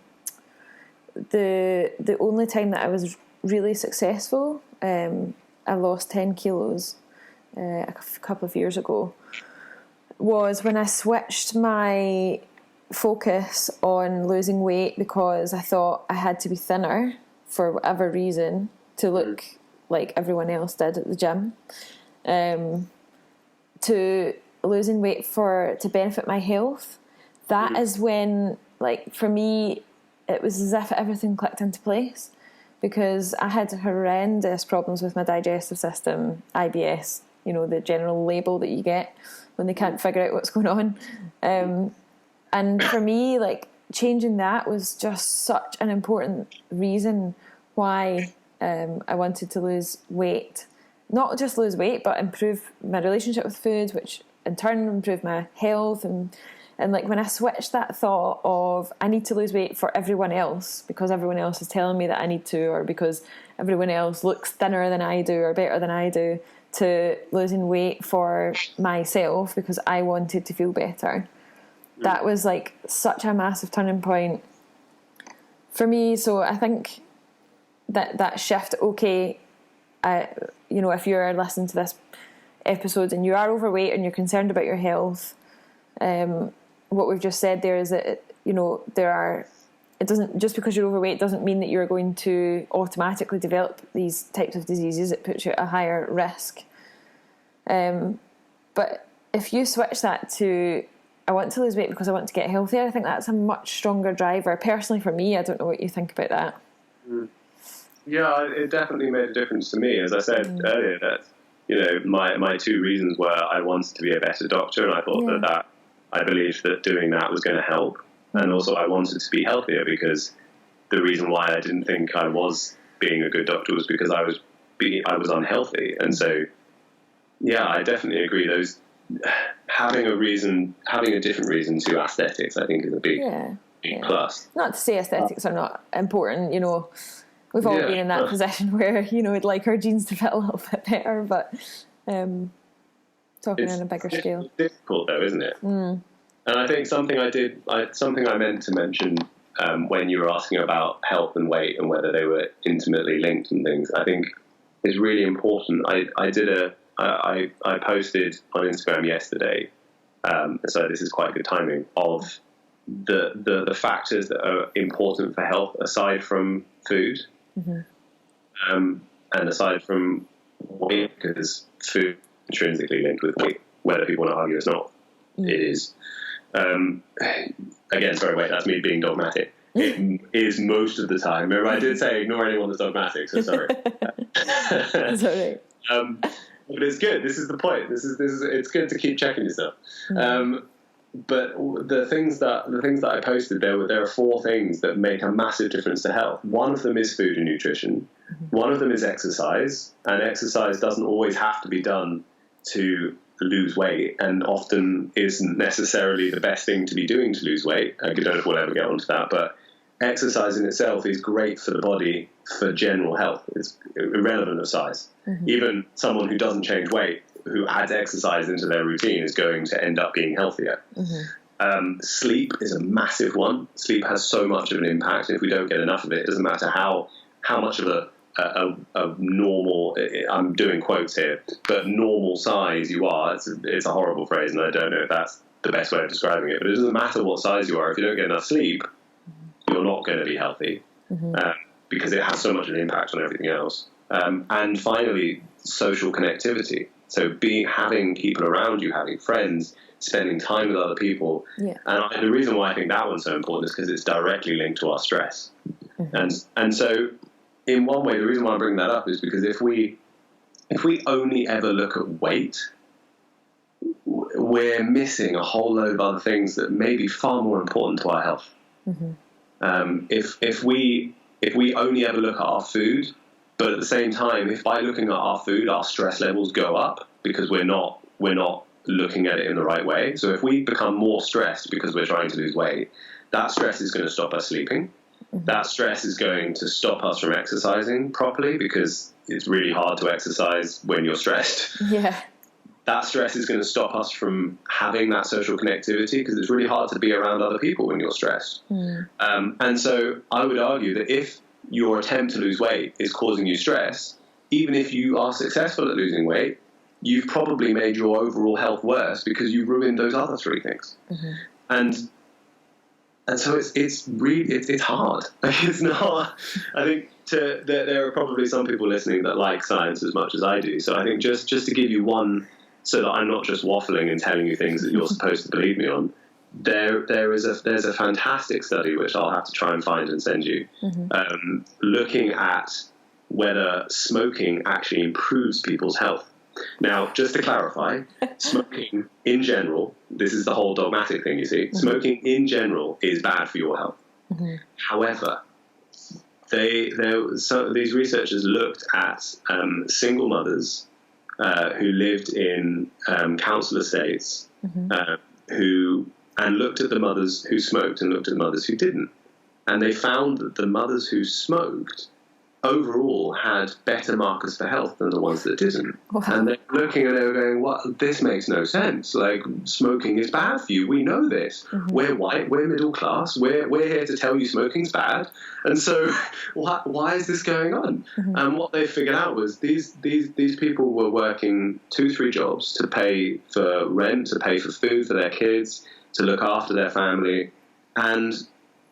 only time that I was really successful, I lost 10 kilos a couple of years ago, was when I switched my focus on losing weight because I thought I had to be thinner for whatever reason to look like everyone else did at the gym, to losing weight to benefit my health. That is when, like, for me, it was as if everything clicked into place, because I had horrendous problems with my digestive system, IBS, the general label that you get when they can't figure out what's going on. And for me, like, changing that was just such an important reason why I wanted to lose weight. Not just lose weight, but improve my relationship with food, which in turn improve my health. And like, when I switched that thought of I need to lose weight for everyone else because everyone else is telling me that I need to, or because everyone else looks thinner than I do or better than I do, to losing weight for myself because I wanted to feel better. That was like such a massive turning point for me. So I think that shift, if you're listening to this episode and you are overweight and you're concerned about your health, what we've just said there is that, it doesn't, just because you're overweight doesn't mean that you're going to automatically develop these types of diseases. It puts you at a higher risk. But if you switch that to, I want to lose weight because I want to get healthier, I think that's a much stronger driver. Personally, for me, I don't know what you think about that. Yeah, it definitely made a difference to me. As I said earlier, that my two reasons were I wanted to be a better doctor, and I thought that I believed that doing that was going to help, and also I wanted to be healthier because the reason why I didn't think I was being a good doctor was because I was I was unhealthy. And so, yeah, I definitely agree. Those having a different reason to aesthetics, I think, is a big plus. Not to say aesthetics are not important, you know. We've all been in that position where, you know, we'd like our jeans to fit a little bit better, but talking on a bigger scale. It's difficult though, isn't it? And I think something I meant to mention when you were asking about health and weight and whether they were intimately linked and things, I think is really important. I posted on Instagram yesterday, so this is quite good timing, of the factors that are important for health aside from food, and aside from weight, because food is intrinsically linked with weight, whether people want to argue it's not. It is. Again, sorry, wait, that's me being dogmatic. It is most of the time. Remember, I did say ignore anyone that's dogmatic, so sorry. That's all right. But it's good. This is the point. This is. It's good to keep checking yourself. But the things that I posted, there are 4 things that make a massive difference to health. One of them is food and nutrition. One of them is exercise, and exercise doesn't always have to be done to lose weight, and often isn't necessarily the best thing to be doing to lose weight. I don't know if we'll ever get onto that, but exercise in itself is great for the body for general health. It's irrelevant of size. Even someone who doesn't change weight, who adds exercise into their routine, is going to end up being healthier. Sleep is a massive one. Sleep has so much of an impact. If we don't get enough of it, it doesn't matter how much of a normal, I'm doing quotes here, but normal size you are. It's a horrible phrase, and I don't know if that's the best way of describing it, but it doesn't matter what size you are. If you don't get enough sleep, you're not going to be healthy, because it has so much of an impact on everything else. And finally, social connectivity. So having people around you, having friends, spending time with other people. And the reason why I think that one's so important is because it's directly linked to our stress. And so in one way, the reason why I'm bringing that up is because if we only ever look at weight, we're missing a whole load of other things that may be far more important to our health. If we only ever look at our food, but at the same time, if by looking at our food, our stress levels go up because we're not looking at it in the right way. So if we become more stressed because we're trying to lose weight, that stress is going to stop us sleeping. That stress is going to stop us from exercising properly because it's really hard to exercise when you're stressed. That stress is going to stop us from having that social connectivity because it's really hard to be around other people when you're stressed. And so I would argue that if your attempt to lose weight is causing you stress, even if you are successful at losing weight, you've probably made your overall health worse because you ruined those other 3 things. And so it's really hard. It's not. I think there are probably some people listening that like science as much as I do. So I think just to give you one, so that I'm not just waffling and telling you things that you're supposed to believe me on. There's a fantastic study which I'll have to try and find and send you, looking at whether smoking actually improves people's health. Now, just to clarify, smoking in general, this is the whole dogmatic thing, you see, smoking in general is bad for your health. However, these researchers looked at single mothers who lived in council estates, and looked at the mothers who smoked and looked at the mothers who didn't. And they found that the mothers who smoked overall had better markers for health than the ones that didn't. And they're looking and they were going, "What? This makes no sense. Like, smoking is bad for you. We know this. We're white. We're middle class. We're here to tell you smoking's bad. And so, why is this going on?" And what they figured out was these people were working 2-3 jobs to pay for rent, to pay for food for their kids, to look after their family, and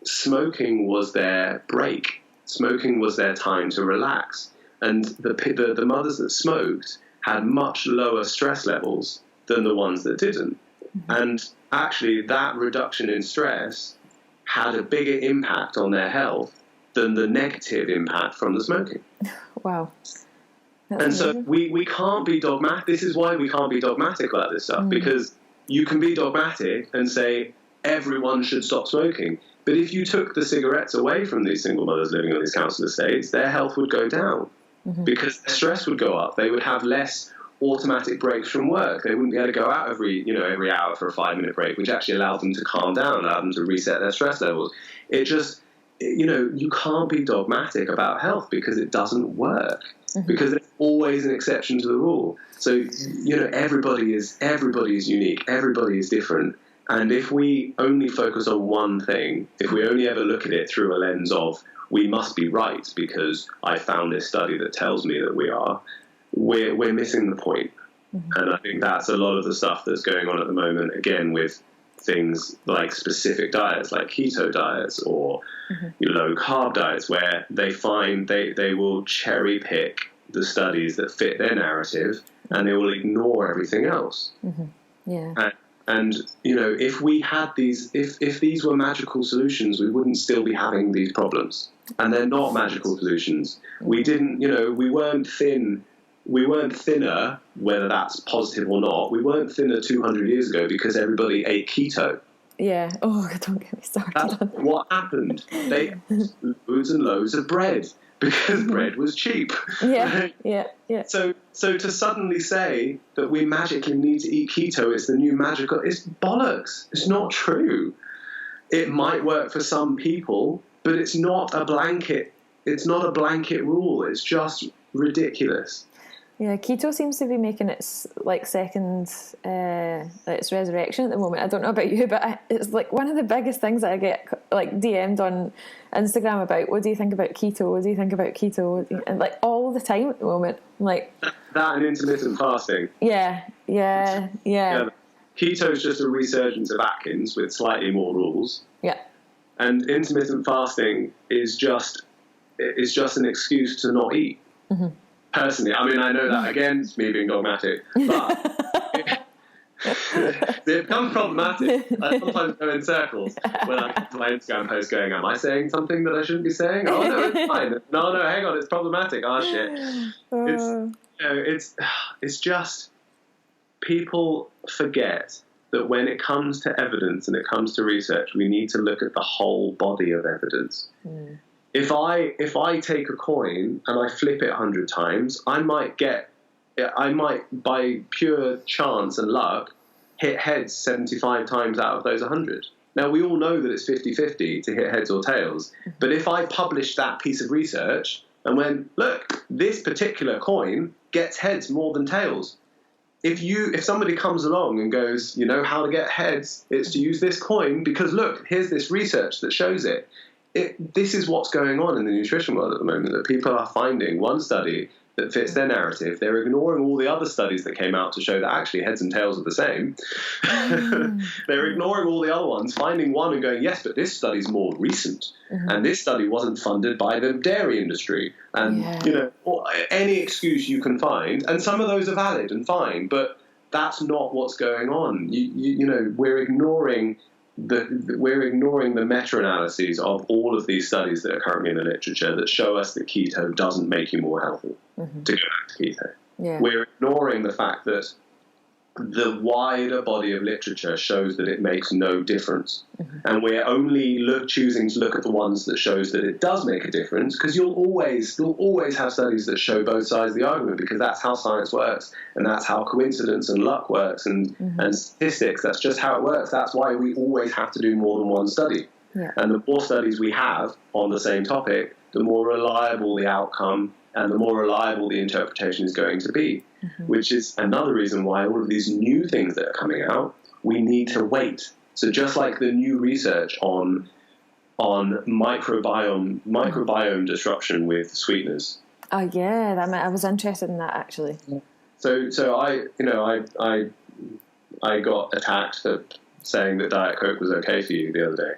smoking was their break. Smoking was their time to relax. And the mothers that smoked had much lower stress levels than the ones that didn't. And actually, that reduction in stress had a bigger impact on their health than the negative impact from the smoking. Wow. That's amazing. So we can't be dogmatic. This is why we can't be dogmatic about this stuff, because you can be dogmatic and say everyone should stop smoking. But if you took the cigarettes away from these single mothers living on these council estates, their health would go down. because their stress would go up. They would have less automatic breaks from work. They wouldn't be able to go out every hour for a 5-minute break, which actually allowed them to calm down, allowed them to reset their stress levels. It just, you can't be dogmatic about health because it doesn't work. Because there's always an exception to the rule. So, everybody is unique. Everybody is different. And if we only focus on one thing, if we only ever look at it through a lens of, we must be right because I found this study that tells me that we are, we're missing the point. And I think that's a lot of the stuff that's going on at the moment, again, with things like specific diets, like keto diets or low carb diets, where they find they will cherry pick the studies that fit their narrative and they will ignore everything else. And if we had these, if these were magical solutions, we wouldn't still be having these problems. And they're not magical solutions. We didn't, we weren't thin. We weren't thinner, whether that's positive or not. We weren't thinner 200 years ago because everybody ate keto. Yeah. Oh, don't get me started. That's what happened. They ate loads and loads of bread because bread was cheap. Yeah. So to suddenly say that we magically need to eat keto, it's the new magical, it's bollocks. It's not true. It might work for some people, but it's not a blanket. It's not a blanket rule. It's just ridiculous. Yeah, keto seems to be making its second its resurrection at the moment. I don't know about you, but it's like one of the biggest things that I get DM'd on Instagram about. What do you think about keto? What do you think about keto? And all the time at the moment, that and intermittent fasting. Yeah. Keto is just a resurgence of Atkins with slightly more rules. Yeah. And intermittent fasting is just an excuse to not eat. Personally, I mean, I know that, again, it's me being dogmatic, but it becomes problematic. I sometimes go in circles when I get to my Instagram post going, am I saying something that I shouldn't be saying? Oh, no, it's fine. No, hang on, it's problematic. Oh, shit. It's just people forget that when it comes to evidence and it comes to research, we need to look at the whole body of evidence. If I take a coin and I flip it 100 times, I might by pure chance and luck hit heads 75 times out of those 100. Now, we all know that it's 50-50 to hit heads or tails, but if I published that piece of research and went, look, this particular coin gets heads more than tails. If somebody comes along and goes, how to get heads, it's to use this coin because look, here's this research that shows it. This is what's going on in the nutrition world at the moment, that people are finding one study that fits their narrative. They're ignoring all the other studies that came out to show that actually heads and tails are the same. They're ignoring all the other ones, finding one and going, yes, but this study's more recent. And this study wasn't funded by the dairy industry. And, any excuse you can find. And some of those are valid and fine, but that's not what's going on. We're ignoring the meta-analyses of all of these studies that are currently in the literature that show us that keto doesn't make you more healthy to go back to keto. Yeah. We're ignoring the fact that the wider body of literature shows that it makes no difference. And we're only choosing to look at the ones that shows that it does make a difference, because you'll always have studies that show both sides of the argument, because that's how science works, and that's how coincidence and luck works, and statistics, that's just how it works. That's why we always have to do more than one study. Yeah. And the more studies we have on the same topic, the more reliable the outcome and the more reliable the interpretation is going to be, which is another reason why all of these new things that are coming out, we need to wait. So just like the new research on microbiome disruption with sweeteners. Oh yeah, I was interested in that actually. So I got attacked for saying that Diet Coke was okay for you the other day.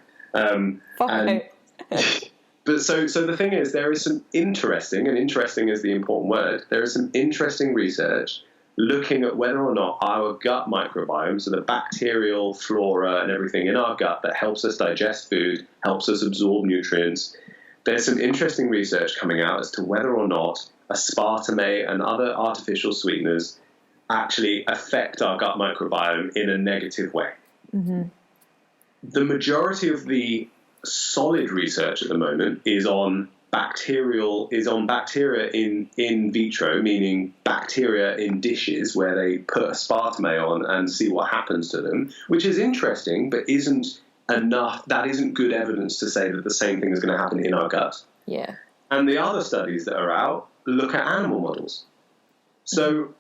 But so the thing is, there is some interesting is the important word, there is some interesting research looking at whether or not our gut microbiome, so the bacterial flora and everything in our gut that helps us digest food, helps us absorb nutrients, there's some interesting research coming out as to whether or not aspartame and other artificial sweeteners actually affect our gut microbiome in a negative way. The majority of the solid research at the moment is on on bacteria in vitro, meaning bacteria in dishes where they put aspartame on and see what happens to them, which is interesting, but isn't enough. That isn't good evidence to say that the same thing is going to happen in our gut. Yeah. And the other studies that are out look at animal models. So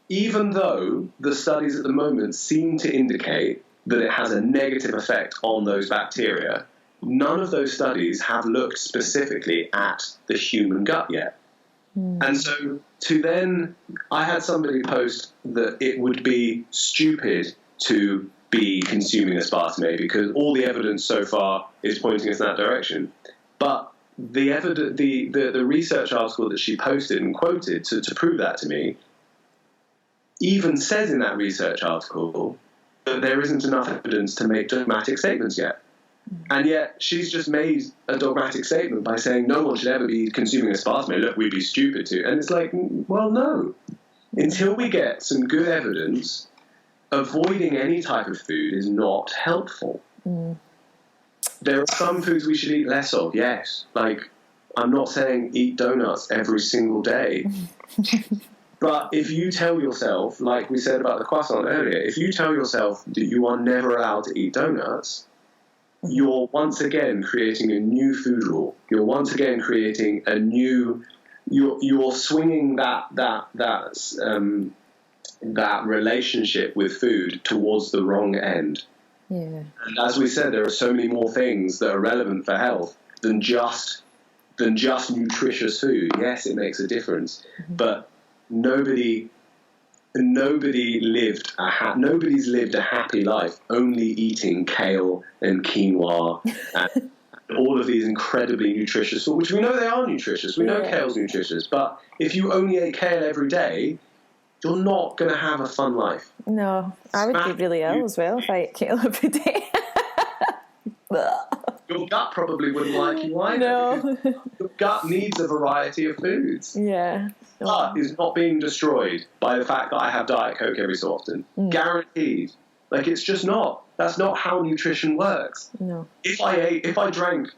even though the studies at the moment seem to indicate that it has a negative effect on those bacteria, none of those studies have looked specifically at the human gut yet. And so I had somebody post that it would be stupid to be consuming aspartame because all the evidence so far is pointing us in that direction. But the research article that she posted and quoted to prove that to me even says in that research article that there isn't enough evidence to make dogmatic statements yet. And yet she's just made a dogmatic statement by saying no one should ever be consuming aspartame. Look, we'd be stupid to. And it's like, well, no. Until we get some good evidence, avoiding any type of food is not helpful. There are some foods we should eat less of, yes. Like, I'm not saying eat donuts every single day. But if you tell yourself, like we said about the croissant earlier, if you tell yourself that you are never allowed to eat donuts, you're once again creating a new food rule. You're once again creating a new. You're swinging that relationship with food towards the wrong end. Yeah. And as we said, there are so many more things that are relevant for health than just nutritious food. Yes, it makes a difference, but nobody's lived a happy life only eating kale and quinoa and all of these incredibly nutritious foods, which we know they are nutritious. We know kale's nutritious, but if you only ate kale every day, you're not going to have a fun life. No, I would be really ill as well if I ate kale every day. Your gut probably wouldn't like you either. No. Your gut needs a variety of foods. Yeah. Gut is not being destroyed by the fact that I have Diet Coke every so often. Guaranteed. Like, it's just not. That's not how nutrition works. No. If I drank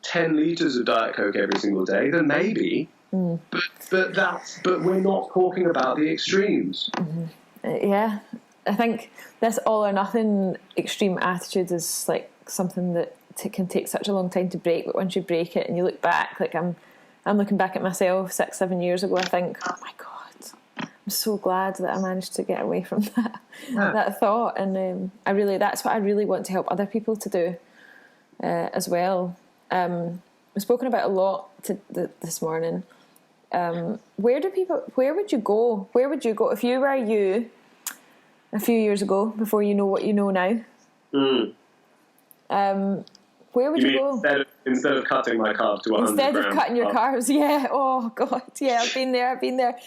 10 litres of Diet Coke every single day, then maybe. But we're not talking about the extremes. Yeah. I think this all or nothing extreme attitude is like something that can take such a long time to break, but once you break it and you look back, like I'm looking back at myself 6-7 years ago, I think, oh my God, I'm so glad that I managed to get away from that thought. And that's what I really want to help other people to do as well. We've spoken about a lot this morning. Where would you go if you were you a few years ago, before you know what you know now? Where would you go? Instead of cutting my carbs to 100 Instead of cutting your carbs, yeah. Oh, God, yeah, I've been there.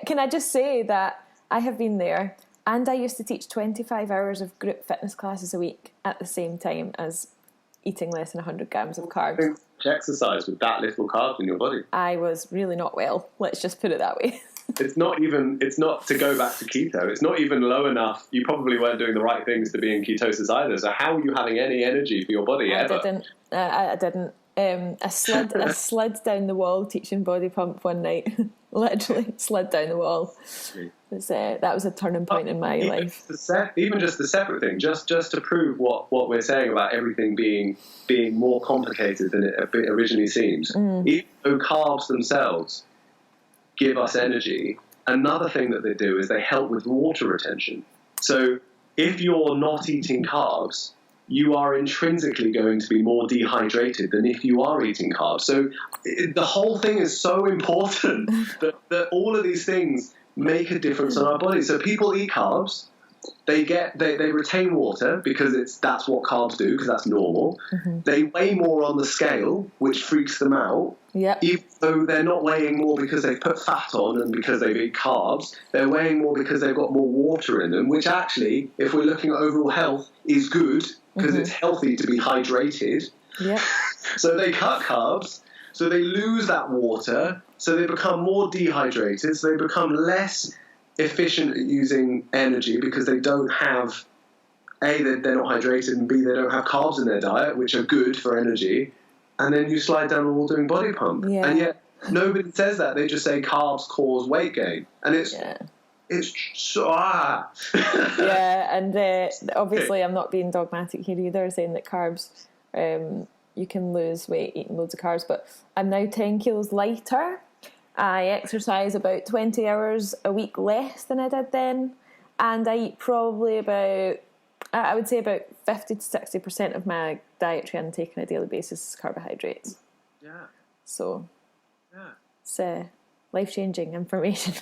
Can I just say that I have been there, and I used to teach 25 hours of group fitness classes a week at the same time as eating less than 100 grams of carbs. Exercise with that little carbs in your body. I was really not well, let's just put it that way. It's not, to go back to keto, it's not even low enough. You probably weren't doing the right things to be in ketosis either. So how are you having any energy for your body ever? I didn't. I slid down the wall teaching body pump one night. Literally slid down the wall. That was a turning point in my life. Even just the separate thing, just to prove what we're saying about everything being more complicated than it originally seems. Even though carbs themselves give us energy, another thing that they do is they help with water retention. So if you're not eating carbs, you are intrinsically going to be more dehydrated than if you are eating carbs. So the whole thing is so important that all of these things make a difference on our body. So people eat carbs, they retain water because that's what carbs do, because that's normal. They weigh more on the scale, which freaks them out. Yep. Even though they're not weighing more because they've put fat on and because they've eaten carbs, they're weighing more because they've got more water in them, which actually, if we're looking at overall health, is good because it's healthy to be hydrated. Yep. So they cut carbs, so they lose that water, so they become more dehydrated, so they become less efficient at using energy because they don't have, A, they're not hydrated, and B, they don't have carbs in their diet, which are good for energy. and then you slide down the wall doing body pump. Yeah. And yet nobody says that. They just say carbs cause weight gain. And it's so... Yeah, and obviously I'm not being dogmatic here either, saying that carbs, you can lose weight eating loads of carbs, but I'm now 10 kilos lighter. I exercise about 20 hours a week less than I did then, and I eat probably about, I would say about 50 to 60% of my dietary intake on a daily basis is carbohydrates. Yeah. So, yeah, it's life-changing information.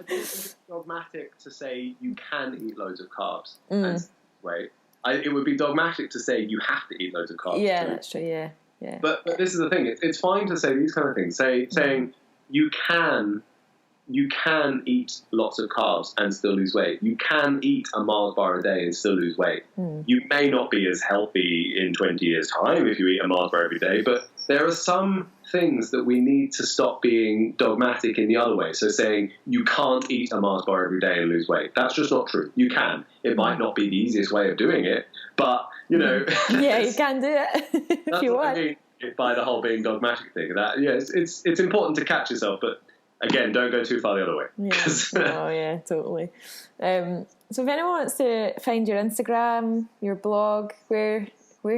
It's dogmatic to say you can eat loads of carbs and weight. It would be dogmatic to say you have to eat loads of carbs. Yeah, too. that's true. Yeah. But this is the thing. It's fine to say these kind of things. Saying you can eat lots of carbs and still lose weight. You can eat a Mars bar a day and still lose weight. You may not be as healthy in 20 years' time if you eat a Mars bar every day, but there are some things that we need to stop being dogmatic in the other way. So saying you can't eat a Mars bar every day and lose weight. That's just not true. You can. It might not be the easiest way of doing it, but, you know... Yeah, you can do it if you want. I mean by the whole being dogmatic thing. That it's important to catch yourself, but again, don't go too far the other way. Yeah. Oh yeah, totally. So if anyone wants to find your Instagram, your blog, where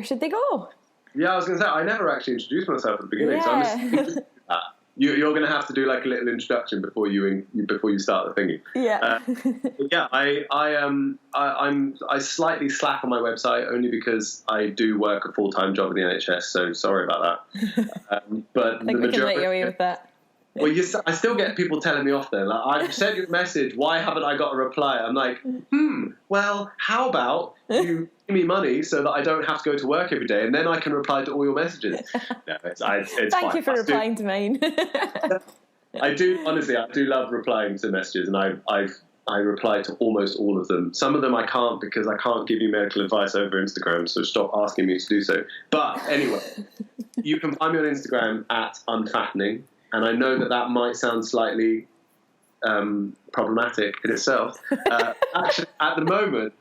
should they go? Yeah, I was going to say, I never actually introduced myself at the beginning, so I'm just you're going to have to do like a little introduction before you start the thingy. Yeah. Yeah, I slightly slack on my website only because I do work a full-time job in the NHS, so sorry about that. But I think we can let you away with that. Well, I still get people telling me off there. Like, I've sent you a message. Why haven't I got a reply? I'm like, well, how about you give me money so that I don't have to go to work every day, and then I can reply to all your messages. No, it's Thank fine. you for replying to mine. I do love replying to messages, and I reply to almost all of them. Some of them I can't because I can't give you medical advice over Instagram, so stop asking me to do so. But anyway, you can find me on Instagram at unfattening. And I know that might sound slightly problematic in itself. Actually, at the moment,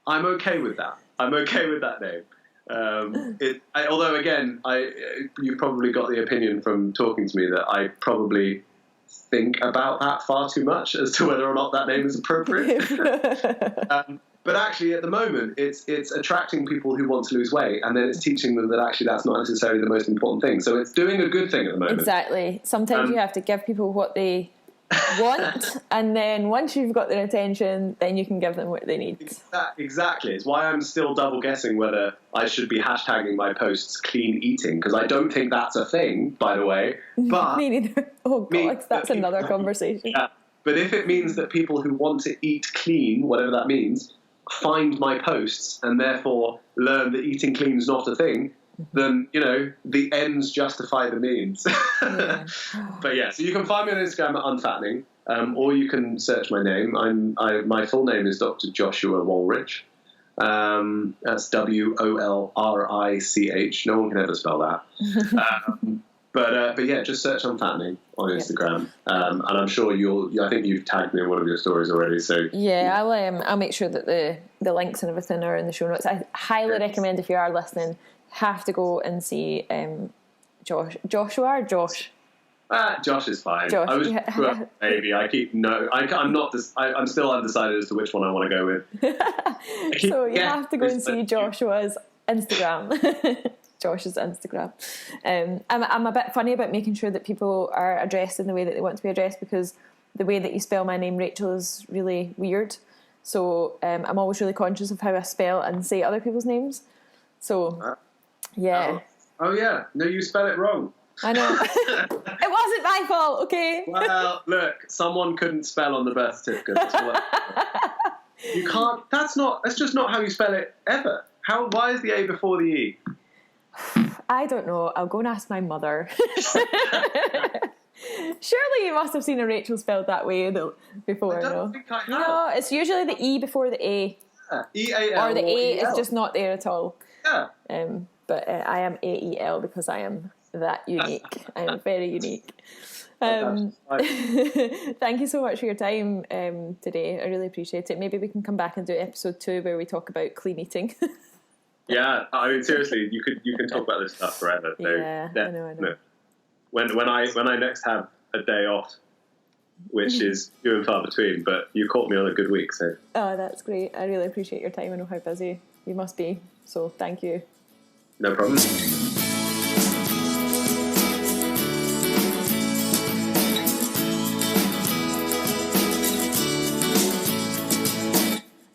I'm okay with that. I'm okay with that name. Although, again, you've probably got the opinion from talking to me that I probably think about that far too much as to whether or not that name is appropriate. But actually, at the moment, it's attracting people who want to lose weight, and then it's teaching them that actually that's not necessarily the most important thing. So it's doing a good thing at the moment. Exactly. Sometimes you have to give people what they want, and then once you've got their attention, then you can give them what they need. Exactly. It's why I'm still double guessing whether I should be hashtagging my posts clean eating, because I don't think that's a thing, by the way. But me neither. Oh, God, that's another conversation. Yeah. But if it means that people who want to eat clean, whatever that means, find my posts and therefore learn that eating clean is not a thing, then, the ends justify the means. Yeah. But yeah, so you can find me on Instagram at unfattening, or you can search my name. My full name is Dr Joshua Wolrich. That's Wolrich. No one can ever spell that. But yeah, just search unfattening on Instagram, and I'm sure I think you've tagged me in one of your stories already. So yeah, I'll make sure that the links and everything are in the show notes. I highly recommend, if you are listening, have to go and see Joshua or Josh. Josh is fine. Josh, I was maybe I'm still undecided as to which one I want to go with. So you have to go and see Joshua's Instagram. Josh's Instagram. I'm a bit funny about making sure that people are addressed in the way that they want to be addressed, because the way that you spell my name, Rachel, is really weird. So I'm always really conscious of how I spell and say other people's names. So, yeah. Oh yeah. No, you spell it wrong. I know. It wasn't my fault, okay? Well, look, someone couldn't spell on the birth certificate. You can't. That's just not how you spell it ever. Why is the A before the E? I don't know. I'll go and ask my mother. Surely you must have seen a Rachel spelled that way before. I don't think I have. No, it's usually the E before the A. E-A-L or the A E-L. is just not there at all. Yeah. But I am A-E-L because I am that unique. I am very unique. Thank you so much for your time today. I really appreciate it. Maybe we can come back and do episode 2 where we talk about clean eating. Yeah, I mean, seriously, you can talk about this stuff forever. So yeah, I know. When I next have a day off, which is few and far between, but you caught me on a good week, so. Oh, that's great. I really appreciate your time. I know how busy you must be, so thank you. No problem.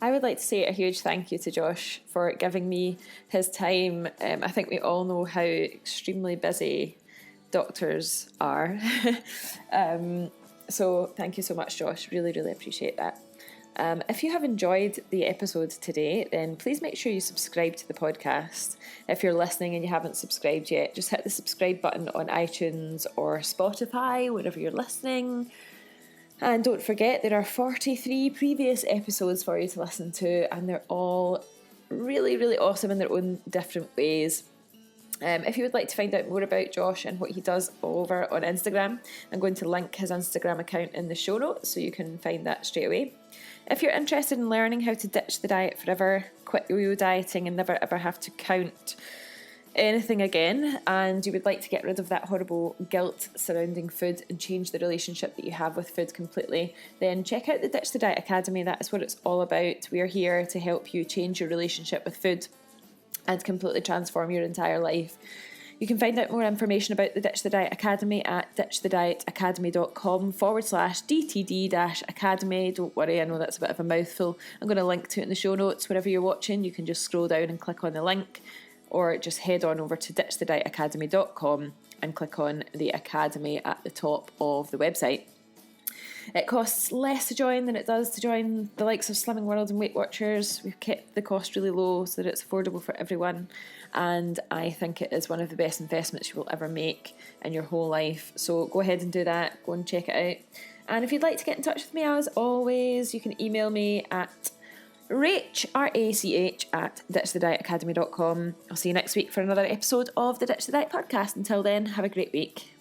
I would like to say a huge thank you to Josh for giving me his time. I think we all know how extremely busy doctors are. So thank you so much, Josh. Really, really appreciate that. If you have enjoyed the episode today, then please make sure you subscribe to the podcast. If you're listening and you haven't subscribed yet, just hit the subscribe button on iTunes or Spotify, wherever you're listening. And don't forget, there are 43 previous episodes for you to listen to, and they're all really, really awesome in their own different ways. If you would like to find out more about Josh and what he does over on Instagram, I'm going to link his Instagram account in the show notes so you can find that straight away. If you're interested in learning how to ditch the diet forever, quit yo-yo dieting and never ever have to count anything again, and you would like to get rid of that horrible guilt surrounding food and change the relationship that you have with food completely, then check out the Ditch the Diet Academy. That is what it's all about. We are here to help you change your relationship with food and completely transform your entire life. You can find out more information about the Ditch the Diet Academy at ditchthedietacademy.com/DTD-academy. Don't worry, I know that's a bit of a mouthful. I'm going to link to it in the show notes. Wherever you're watching, you can just scroll down and click on the link, or just head on over to ditchthedietacademy.com and click on the Academy at the top of the website. It costs less to join than it does to join the likes of Slimming World and Weight Watchers. We've kept the cost really low so that it's affordable for everyone, and I think it is one of the best investments you will ever make in your whole life. So go ahead and do that. Go and check it out. And if you'd like to get in touch with me, as always, you can email me at Rach, R-A-C-H, at ditchthedietacademy.com. I'll see you next week for another episode of the Ditch the Diet podcast. Until then, have a great week.